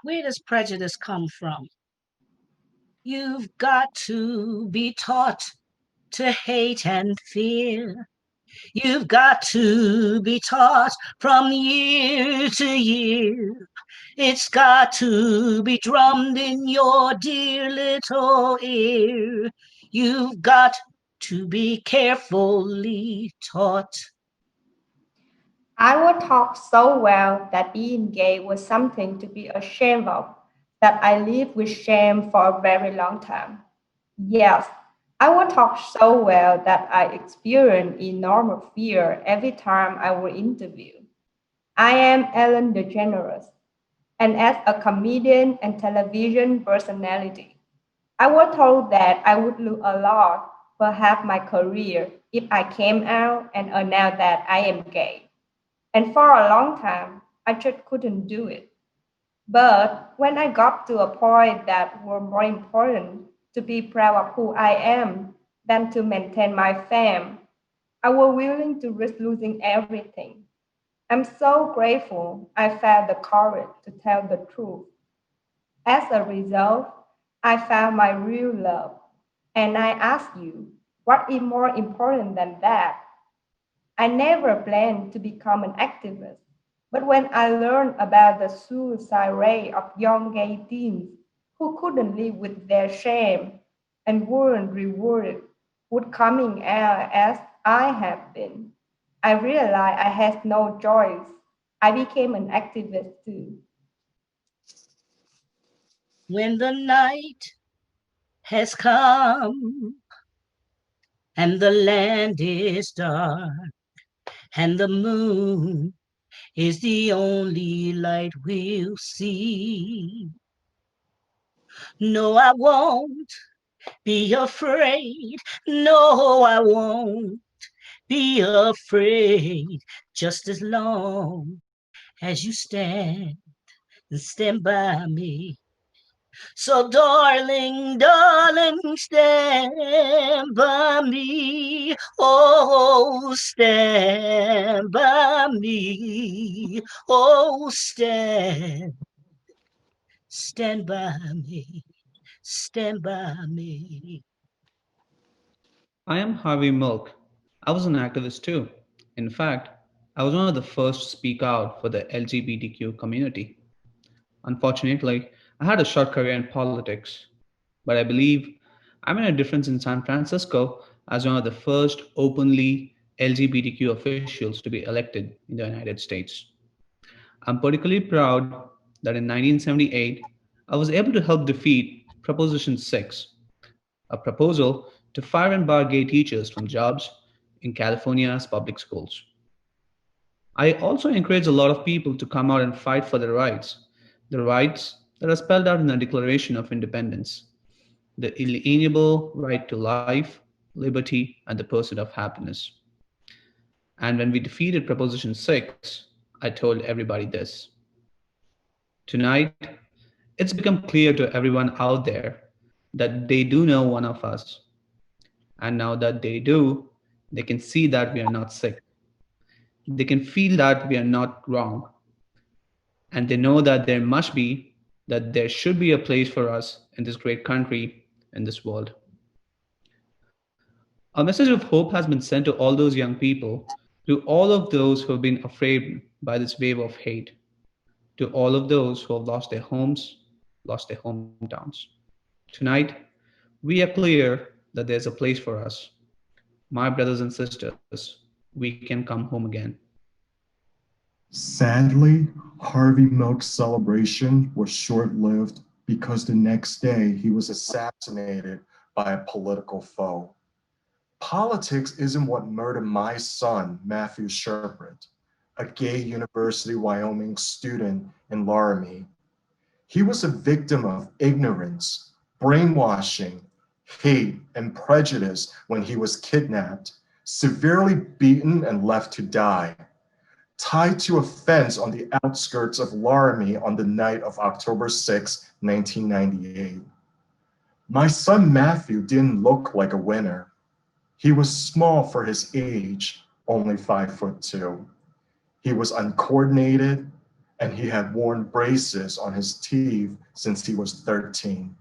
Where does prejudice come from? You've got to be taught to hate and fear. You've got to be taught from year to year. It's got to be drummed in your dear little ear. You've got to be carefully taught. I was taught so well that being gay was something to be ashamed of, that I lived with shame for a very long time. Yes, I was taught so well that I experienced enormous fear every time I was interviewed. I am Ellen DeGeneres, and as a comedian and television personality, I was told that I would lose a lot, perhaps my career, if I came out and announced that I am gay. And for a long time, I just couldn't do it. But when I got to a point that was more important to be proud of who I am than to maintain my fame, I was willing to risk losing everything. I'm so grateful I felt the courage to tell the truth. As a result, I found my real love. And I ask you, what is more important than that? I never planned to become an activist, but when I learned about the suicide rate of young gay teens who couldn't live with their shame and weren't rewarded with coming out as I have been, I realized I had no choice. I became an activist too. When the night has come and the land is dark and the moon is the only light we'll see. No, I won't be afraid. No, I won't be afraid. Just as long as you stand by me. So, darling, darling, stand by me. Oh, stand by me. Oh, stand by me. Stand by me. I am Harvey Milk. I was an activist too. In fact, I was one of the first to speak out for the LGBTQ community. Unfortunately, I had a short career in politics, but I believe I made a difference in San Francisco as one of the first openly LGBTQ officials to be elected in the United States. I'm particularly proud that in 1978, I was able to help defeat Proposition 6, a proposal to fire and bar gay teachers from jobs in California's public schools. I also encourage a lot of people to come out and fight for their rights, the rights that are spelled out in the Declaration of Independence, the inalienable right to life, liberty, and the pursuit of happiness. And when we defeated Proposition 6, I told everybody this. Tonight, it's become clear to everyone out there that they do know one of us. And now that they do, they can see that we are not sick. They can feel that we are not wrong. And they know that there must be, that there should be a place for us in this great country, in this world. A message of hope has been sent to all those young people, to all of those who have been afraid by this wave of hate, to all of those who have lost their homes, lost their hometowns. Tonight, we are clear that there's a place for us. My brothers and sisters, we can come home again. Sadly, Harvey Milk's celebration was short lived because the next day he was assassinated by a political foe. Politics isn't what murdered my son, Matthew Sherpritt, a gay University of Wyoming student in Laramie. He was a victim of ignorance, brainwashing, hate, and prejudice when he was kidnapped, severely beaten and left to die, tied to a fence on the outskirts of Laramie on the night of October 6, 1998. My son Matthew didn't look like a winner. He was small for his age, only 5'2". He was uncoordinated, and he had worn braces on his teeth since he was 13.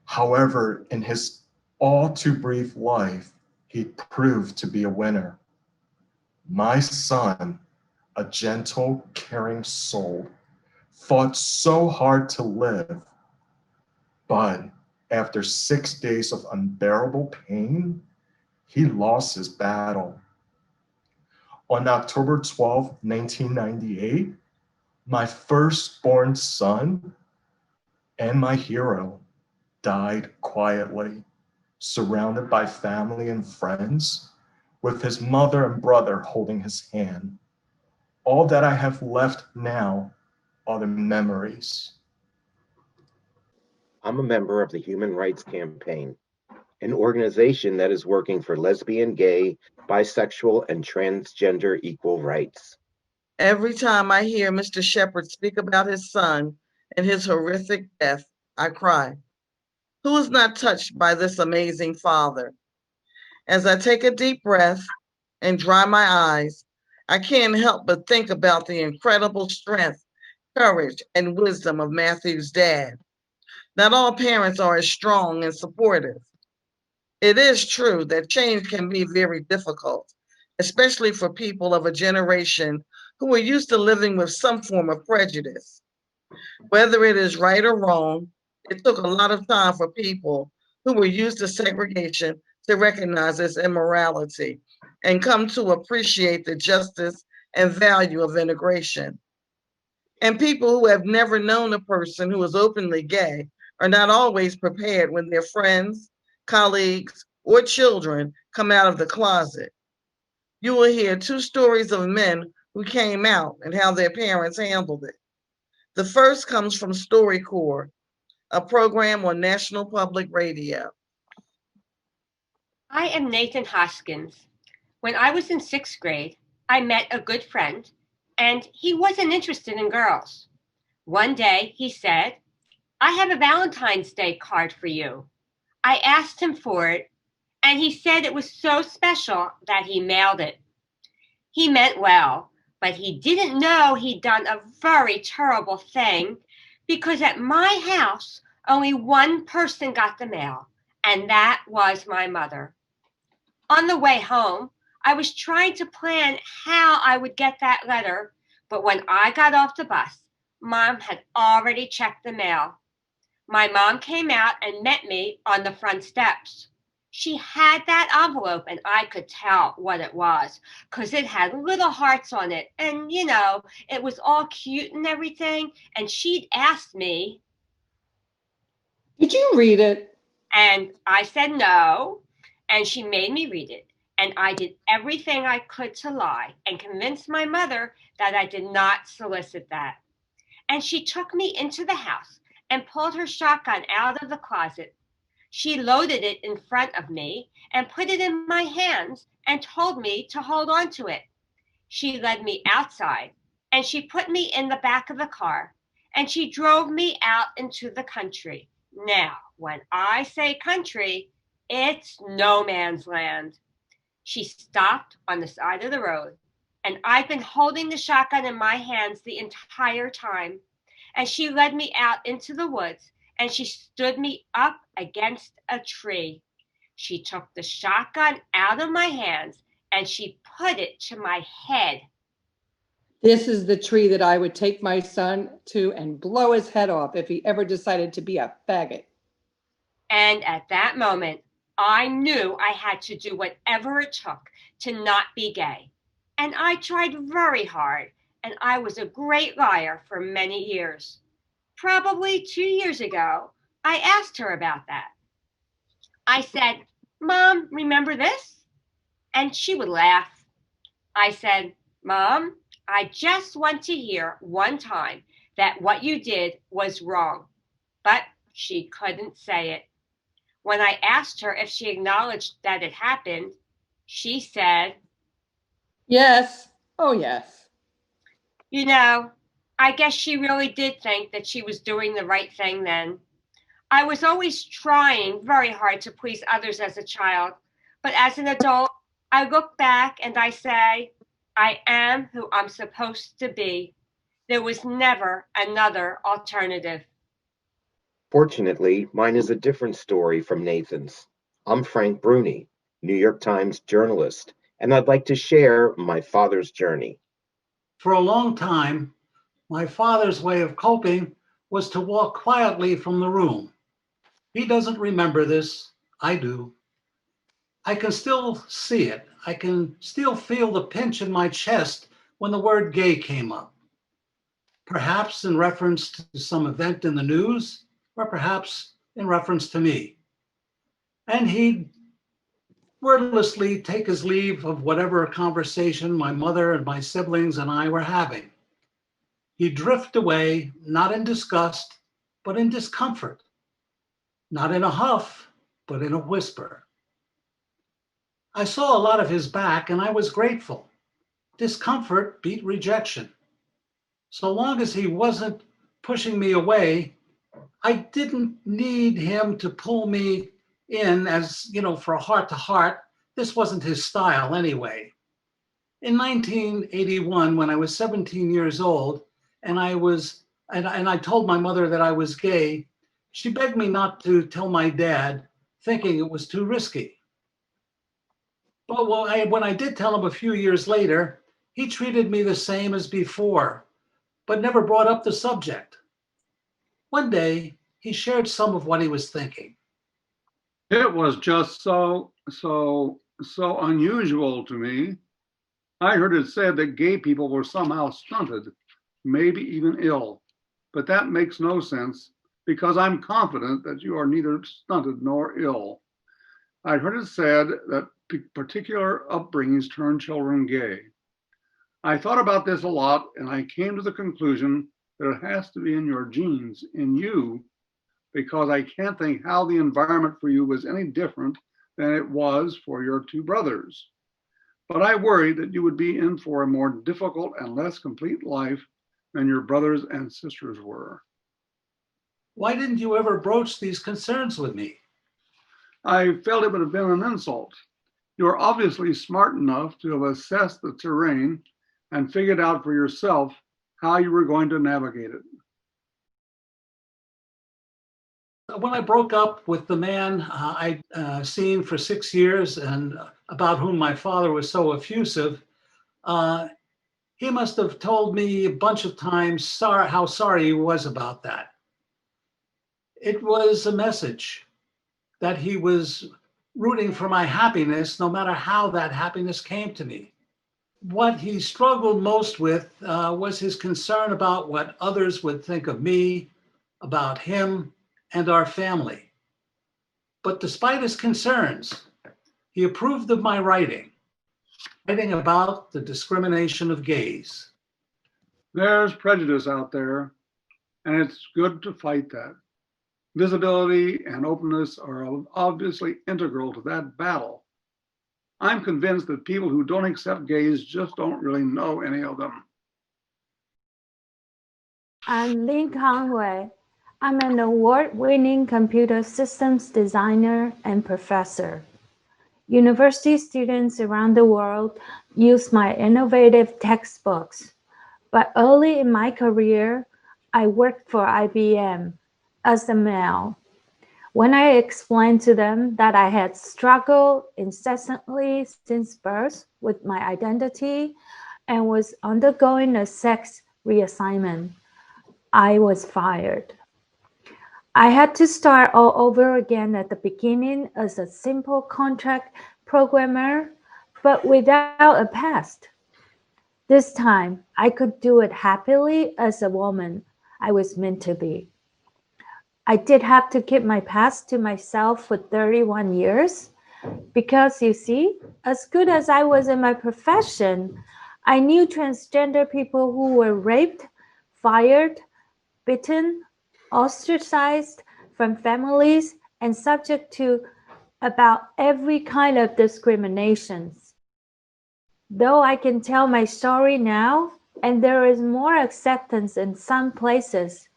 However, in his all too brief life, he proved to be a winner. My son, a gentle, caring soul, fought so hard to live, but after 6 days of unbearable pain, he lost his battle. On October 12, 1998, my firstborn son and my hero died quietly, surrounded by family and friends, with his mother and brother holding his hand. All that I have left now are the memories. I'm a member of the Human Rights Campaign, an organization that is working for lesbian, gay, bisexual, and transgender equal rights. Every time I hear Mr. Shepherd speak about his son and his horrific death, I cry. Who is not touched by this amazing father? As I take a deep breath and dry my eyes, I can't help but think about the incredible strength, courage, and wisdom of Matthew's dad. Not all parents are as strong and supportive. It is true that change can be very difficult, especially for people of a generation who are used to living with some form of prejudice. Whether it is right or wrong, it took a lot of time for people who were used to segregation to recognize its immorality and come to appreciate the justice and value of integration. And people who have never known a person who is openly gay are not always prepared when their friends, colleagues, or children come out of the closet. You will hear two stories of men who came out and how their parents handled it. The first comes from StoryCorps, a program on National Public Radio. I am Nathan Hoskins. When I was in sixth grade, I met a good friend, and he wasn't interested in girls. One day he said, "I have a Valentine's Day card for you." I asked him for it, and he said it was so special that he mailed it. He meant well, but he didn't know he'd done a very terrible thing because at my house, only one person got the mail, and that was my mother. On the way home, I was trying to plan how I would get that letter, but when I got off the bus, Mom had already checked the mail. My mom came out and met me on the front steps. She had that envelope, and I could tell what it was because it had little hearts on it. And, it was all cute and everything. And she'd asked me, "Did you read it?" And I said no. And she made me read it. And I did everything I could to lie and convince my mother that I did not solicit that. And she took me into the house and pulled her shotgun out of the closet. She loaded it in front of me and put it in my hands and told me to hold on to it. She led me outside and she put me in the back of the car and she drove me out into the country. Now, when I say country, it's no man's land. She stopped on the side of the road, and I've been holding the shotgun in my hands the entire time. And she led me out into the woods, and she stood me up against a tree. She took the shotgun out of my hands, and she put it to my head. "This is the tree that I would take my son to and blow his head off if he ever decided to be a faggot." And at that moment, I knew I had to do whatever it took to not be gay. And I tried very hard, and I was a great liar for many years. Probably 2 years ago, I asked her about that. I said, "Mom, remember this?" And she would laugh. I said, "Mom, I just want to hear one time that what you did was wrong." But she couldn't say it. When I asked her if she acknowledged that it happened, she said, "Yes. Oh, yes." I guess she really did think that she was doing the right thing then. I was always trying very hard to please others as a child, but as an adult, I look back and I say, I am who I'm supposed to be. There was never another alternative. Fortunately, mine is a different story from Nathan's. I'm Frank Bruni, New York Times journalist, and I'd like to share my father's journey. For a long time, my father's way of coping was to walk quietly from the room. He doesn't remember this. I do. I can still see it. I can still feel the pinch in my chest when the word gay came up. Perhaps in reference to some event in the news, or perhaps in reference to me. And he'd wordlessly take his leave of whatever conversation my mother and my siblings and I were having. He'd drift away, not in disgust, but in discomfort. Not in a huff, but in a whisper. I saw a lot of his back and I was grateful. Discomfort beat rejection. So long as he wasn't pushing me away, I didn't need him to pull me in as, for a heart to heart. This wasn't his style anyway. In 1981, when I was 17 years old, and I told my mother that I was gay, she begged me not to tell my dad, thinking it was too risky. But when I did tell him a few years later, he treated me the same as before, but never brought up the subject. One day, he shared some of what he was thinking. It was just so unusual to me. I heard it said that gay people were somehow stunted, maybe even ill. But that makes no sense because I'm confident that you are neither stunted nor ill. I heard it said that particular upbringings turn children gay. I thought about this a lot and I came to the conclusion that it has to be in your genes, in you, because I can't think how the environment for you was any different than it was for your two brothers. But I worried that you would be in for a more difficult and less complete life than your brothers and sisters were. Why didn't you ever broach these concerns with me? I felt it would have been an insult. You are obviously smart enough to have assessed the terrain and figured out for yourself how you were going to navigate it. When I broke up with the man I'd seen for 6 years and about whom my father was so effusive, he must have told me a bunch of times how sorry he was about that. It was a message that he was rooting for my happiness, no matter how that happiness came to me. What he struggled most with was his concern about what others would think of me, about him, and our family. But despite his concerns, he approved of my writing about the discrimination of gays. There's prejudice out there, and it's good to fight that. Visibility and openness are obviously integral to that battle. I'm convinced that people who don't accept gays just don't really know any of them. I'm Lynn Conway. I'm an award-winning computer systems designer and professor. University students around the world use my innovative textbooks. But early in my career, I worked for IBM as a male. When I explained to them that I had struggled incessantly since birth with my identity and was undergoing a sex reassignment, I was fired. I had to start all over again at the beginning as a simple contract programmer, but without a past. This time, I could do it happily as a woman I was meant to be. I did have to keep my past to myself for 31 years because, you see, as good as I was in my profession, I knew transgender people who were raped, fired, beaten, ostracized from families, and subject to about every kind of discriminations. Though I can tell my story now, and there is more acceptance in some places,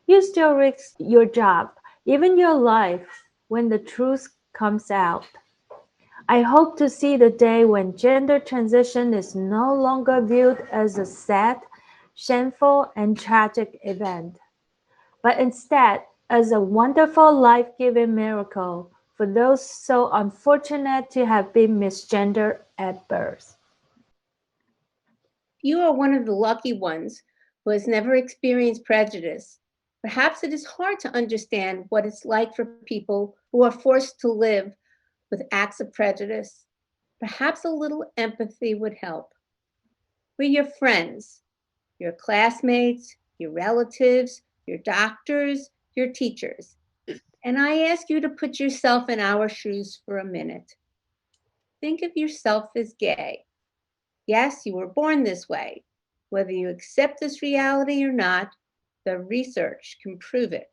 you still risk your job, even your life, when the truth comes out. I hope to see the day when gender transition is no longer viewed as a sad, shameful, and tragic event, but instead as a wonderful life-giving miracle for those so unfortunate to have been misgendered at birth. You are one of the lucky ones who has never experienced prejudice. Perhaps it is hard to understand what it's like for people who are forced to live with acts of prejudice. Perhaps a little empathy would help. We're your friends, your classmates, your relatives, your doctors, your teachers. And I ask you to put yourself in our shoes for a minute. Think of yourself as gay. Yes, you were born this way. Whether you accept this reality or not, the research can prove it.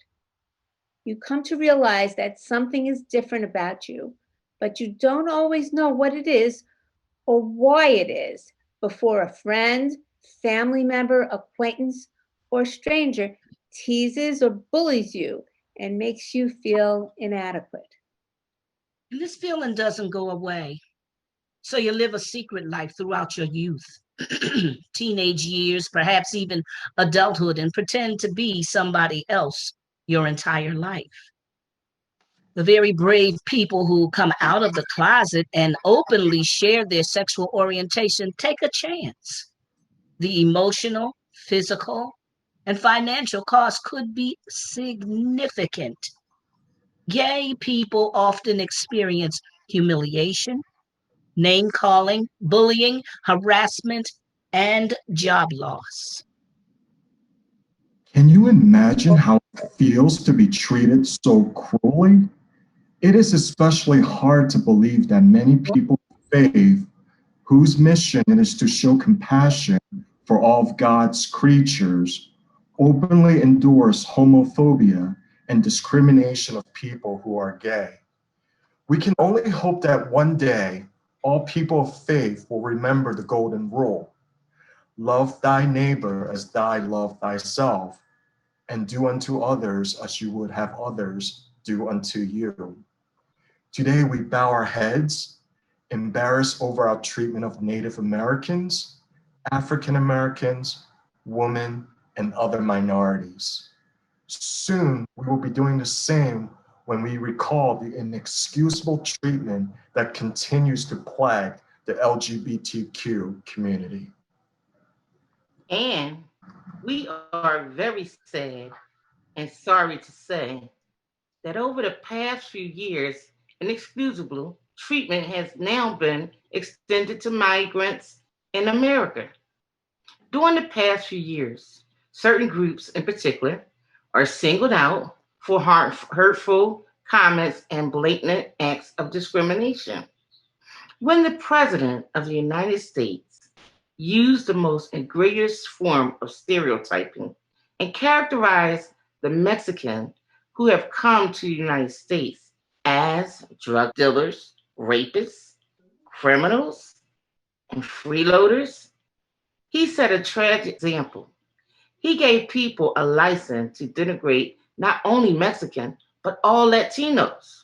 You come to realize that something is different about you, but you don't always know what it is or why it is before a friend, family member, acquaintance, or stranger teases or bullies you and makes you feel inadequate. And this feeling doesn't go away. So you live a secret life throughout your youth, teenage years, perhaps even adulthood, and pretend to be somebody else your entire life. The very brave people who come out of the closet and openly share their sexual orientation take a chance. The emotional, physical, and financial cost could be significant. Gay people often experience humiliation, name calling, bullying, harassment, and job loss. Can you imagine how it feels to be treated so cruelly? It is especially hard to believe that many people of faith, whose mission it is to show compassion for all of God's creatures, openly endorse homophobia and discrimination of people who are gay. We can only hope that one day all people of faith will remember the golden rule: love thy neighbor as thy love thyself, and do unto others as you would have others do unto you. Today we bow our heads, embarrassed over our treatment of Native Americans, African Americans, women, and other minorities. Soon we will be doing the same when we recall the inexcusable treatment that continues to plague the LGBTQ community. And we are very sad and sorry to say that over the past few years, inexcusable treatment has now been extended to migrants in America. During the past few years, certain groups in particular are singled out for hurtful comments and blatant acts of discrimination. When the President of the United States used the most egregious form of stereotyping and characterized the Mexican who have come to the United States as drug dealers, rapists, criminals, and freeloaders, he set a tragic example. He gave people a license to denigrate not only Mexican, but all Latinos.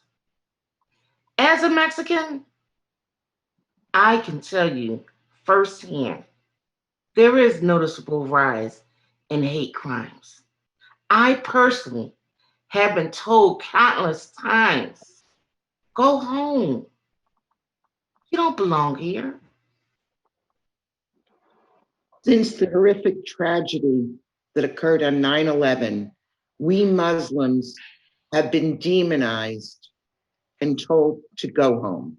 As a Mexican, I can tell you firsthand, there is noticeable rise in hate crimes. I personally have been told countless times, go home. You don't belong here. Since the horrific tragedy that occurred on 9/11, we Muslims have been demonized and told to go home.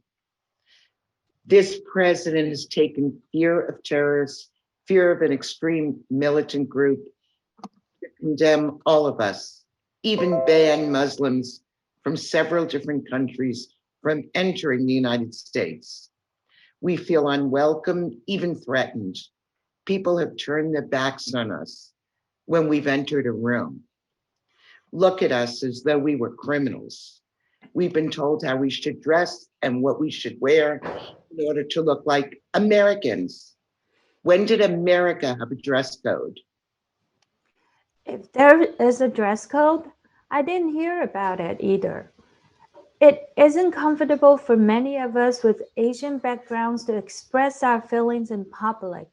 This president has taken fear of terrorists, fear of an extreme militant group to condemn all of us, even ban Muslims from several different countries from entering the United States. We feel unwelcome, even threatened. People have turned their backs on us when we've entered a room. Look at us as though we were criminals. We've been told how we should dress and what we should wear in order to look like Americans. When did America have a dress code? If there is a dress code, I didn't hear about it either. It isn't comfortable for many of us with Asian backgrounds to express our feelings in public,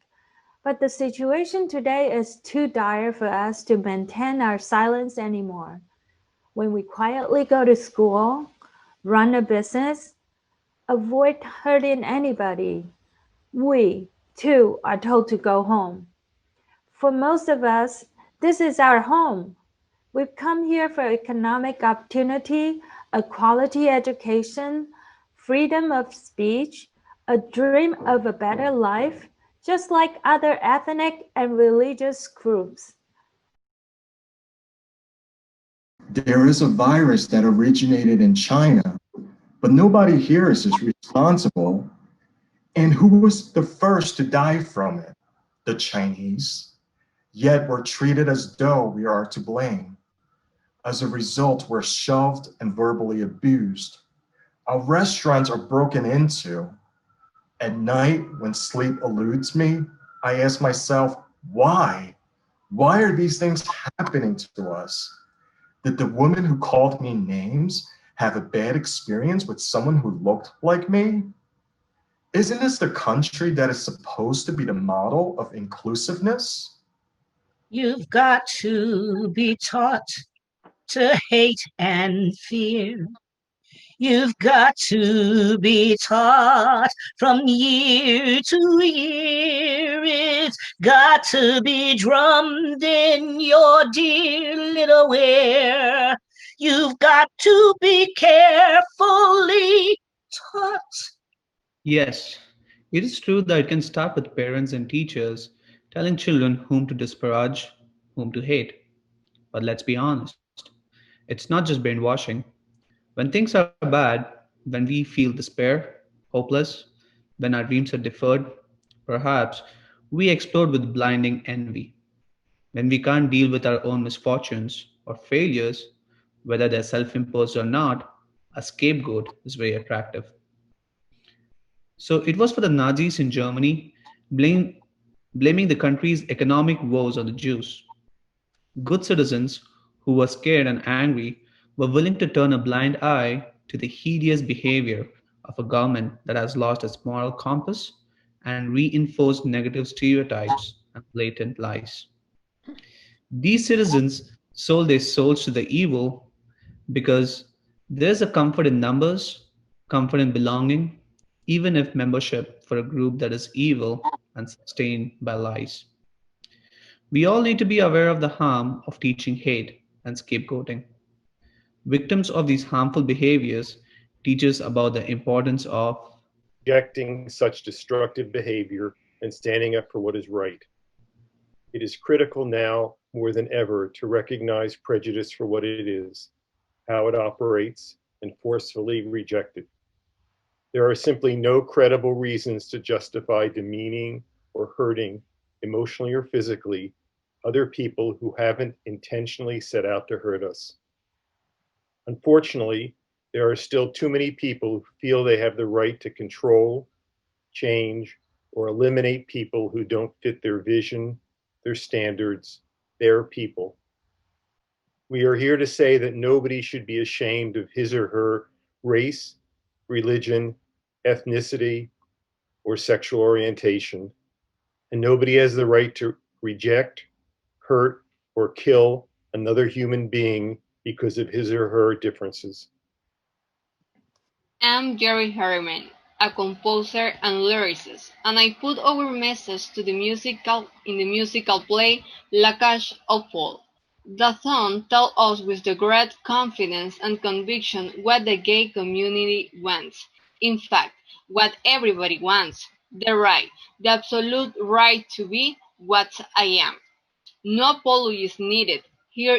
But the situation today is too dire for us to maintain our silence anymore. When we quietly go to school, run a business, avoid hurting anybody, we, too, are told to go home. For most of us, this is our home. We've come here for economic opportunity, a quality education, freedom of speech, a dream of a better life, just like other ethnic and religious groups. There is a virus that originated in China, but nobody here is responsible. And who was the first to die from it? The Chinese. Yet we're treated as though we are to blame. As a result, we're shoved and verbally abused. Our restaurants are broken into. At night, when sleep eludes me, I ask myself, why? Why are these things happening to us? Did the woman who called me names have a bad experience with someone who looked like me? Isn't this the country that is supposed to be the model of inclusiveness? You've got to be taught to hate and fear. You've got to be taught from year to year. It's got to be drummed in your dear little ear. You've got to be carefully taught. Yes, it is true that it can start with parents and teachers telling children whom to disparage, whom to hate. But let's be honest, it's not just brainwashing. When things are bad, when we feel despair, hopeless, when our dreams are deferred, perhaps we explode with blinding envy. When we can't deal with our own misfortunes or failures, whether they're self imposed or not, a scapegoat is very attractive. So it was for the Nazis in Germany blaming the country's economic woes on the Jews. Good citizens who were scared and angry were willing to turn a blind eye to the hideous behavior of a government that has lost its moral compass and reinforced negative stereotypes and blatant lies. These citizens sold their souls to the evil because there's a comfort in numbers, comfort in belonging, even if membership for a group that is evil and sustained by lies. We all need to be aware of the harm of teaching hate and scapegoating. Victims of these harmful behaviors teach us about the importance of rejecting such destructive behavior and standing up for what is right. It is critical now more than ever to recognize prejudice for what it is, how it operates, and forcefully reject it. There are simply no credible reasons to justify demeaning or hurting, emotionally or physically, other people who haven't intentionally set out to hurt us. Unfortunately, there are still too many people who feel they have the right to control, change, or eliminate people who don't fit their vision, their standards, their people. We are here to say that nobody should be ashamed of his or her race, religion, ethnicity, or sexual orientation, and nobody has the right to reject, hurt, or kill another human being because of his or her differences. I'm Jerry Harriman, a composer and lyricist, and I put our message to the musical play La Cage aux Folles. The song tells us with the great confidence and conviction what the gay community wants. In fact, what everybody wants. The right, the absolute right to be what I am. No apologies needed. Here